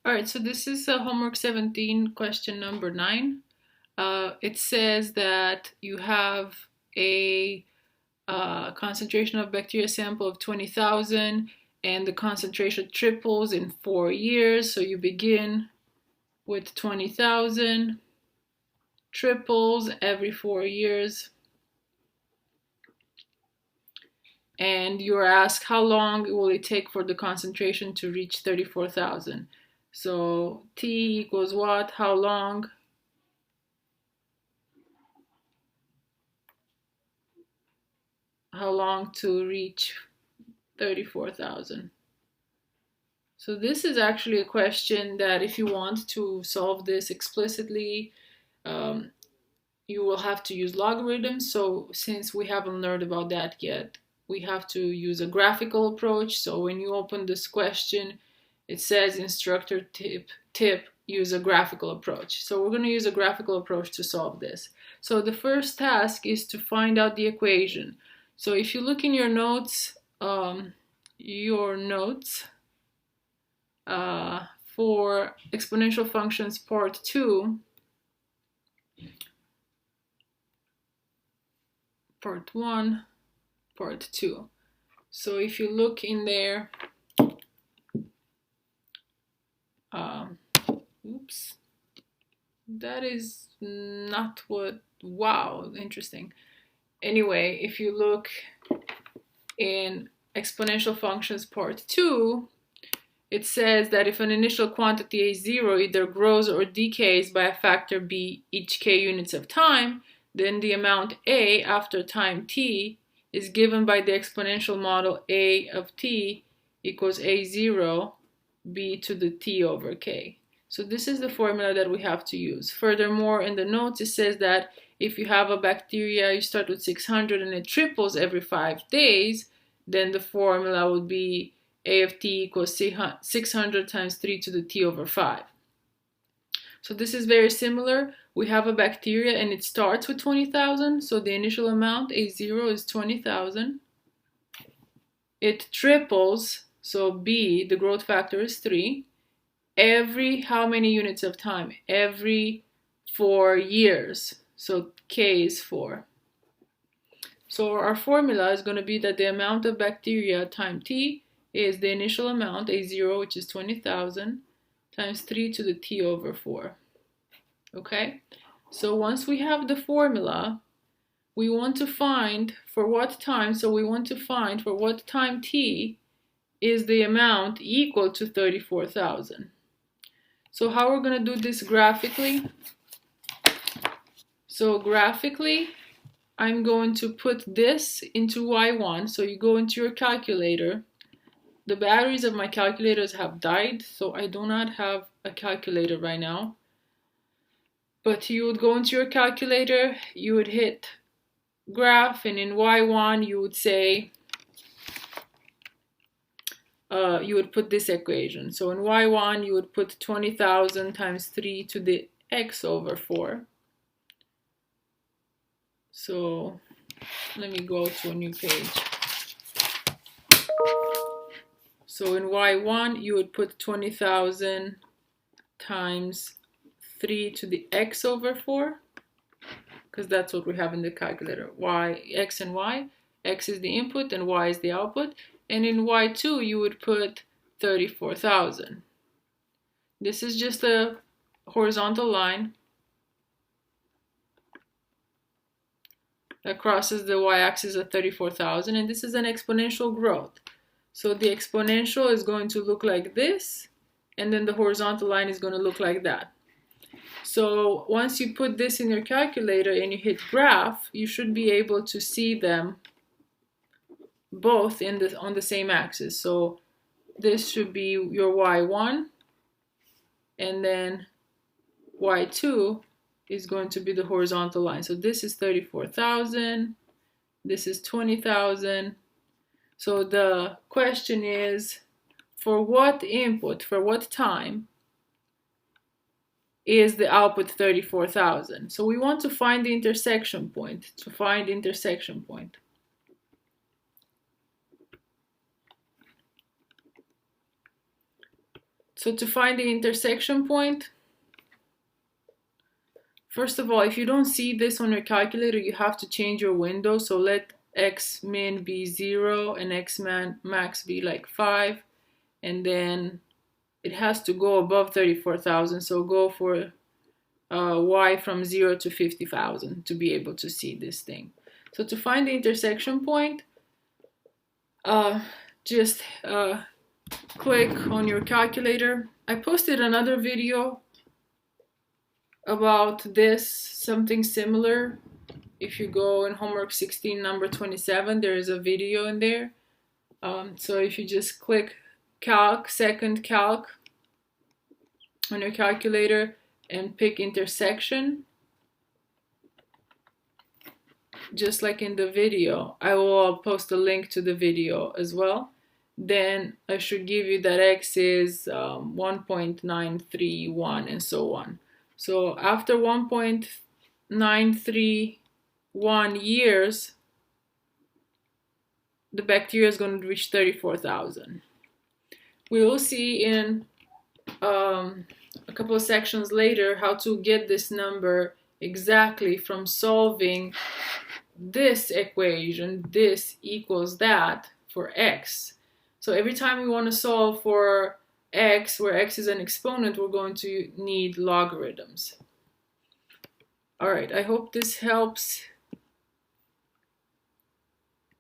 All right, so this is homework 17, question number 9. It says that you have a concentration of bacteria sample of 20,000 and the concentration triples in 4 years. So you begin with 20,000, triples every 4 years. And you're asked how long will it take for the concentration to reach 34,000. So T equals what? How long? How long to reach 34,000? So this is actually a question that if you want to solve this explicitly, you will have to use logarithms. So since we haven't learned about that yet, we have to use a graphical approach. So when you open this question, it says instructor tip, use a graphical approach. So we're going to use a graphical approach to solve this. So the first task is to find out the equation. So if you look in your notes, for exponential functions part 2, part 1, part 2. So if you look in there, oops, that is not what, wow, interesting. Anyway, if you look in exponential functions part 2, it says that if an initial quantity A0 either grows or decays by a factor b each k units of time, then the amount A after time t is given by the exponential model A of t equals A0 b to the t over k. So this is the formula that we have to use. Furthermore, in the notes, it says that if you have a bacteria, you start with 600 and it triples every 5 days, then the formula would be A of t equals 600 times 3 to the t over 5. So this is very similar. We have a bacteria and it starts with 20,000. So the initial amount, A0, is 20,000. It triples, so B, the growth factor, is 3. Every how many units of time? Every 4 years. So K is 4. So our formula is going to be that the amount of bacteria time T is the initial amount, A0, which is 20,000, times 3 to the T over 4. Okay? So once we have the formula, we want to find for what time, so we want to find for what time T is the amount equal to 34,000. So how we're going to do this graphically? So graphically, I'm going to put this into Y1. So you go into your calculator. The batteries of my calculators have died, so I do not have a calculator right now. But you would go into your calculator, you would hit graph, and in Y1 you would say, you would put this equation. So in Y1 you would put 20,000 times 3 to the x over 4. So let me go to a new page. So in Y1 you would put 20,000 times 3 to the x over 4, because that's what we have in the calculator. Y, x and y. X is the input and y is the output. And in Y2 you would put 34,000. This is just a horizontal line that crosses the y-axis of 34,000, and this is an exponential growth. So the exponential is going to look like this, and then the horizontal line is going to look like that. So once you put this in your calculator and you hit graph, you should be able to see them both on the same axis. So this should be your y1, and then y2 is going to be the horizontal line. So this is 34,000, this is 20,000. So the question is, for what input, for what time is the output 34,000? So we want to find the intersection point, So to find the intersection point, first of all, if you don't see this on your calculator, you have to change your window. So let x min be 0 and x max be like 5. And then it has to go above 34,000. So go for y from 0 to 50,000 to be able to see this thing. So to find the intersection point, just click on your calculator. I posted another video about this, something similar. If you go in homework 16 number 27, there is a video in there. So if you just click calc, second calc on your calculator and pick intersection, just like in the video, I will post a link to the video as well. Then I should give you that x is 1.931 and so on. So after 1.931 years, the bacteria is going to reach 34,000. We will see in a couple of sections later how to get this number exactly from solving this equation, this equals that, for x. So every time we want to solve for x, where x is an exponent, we're going to need logarithms. All right, I hope this helps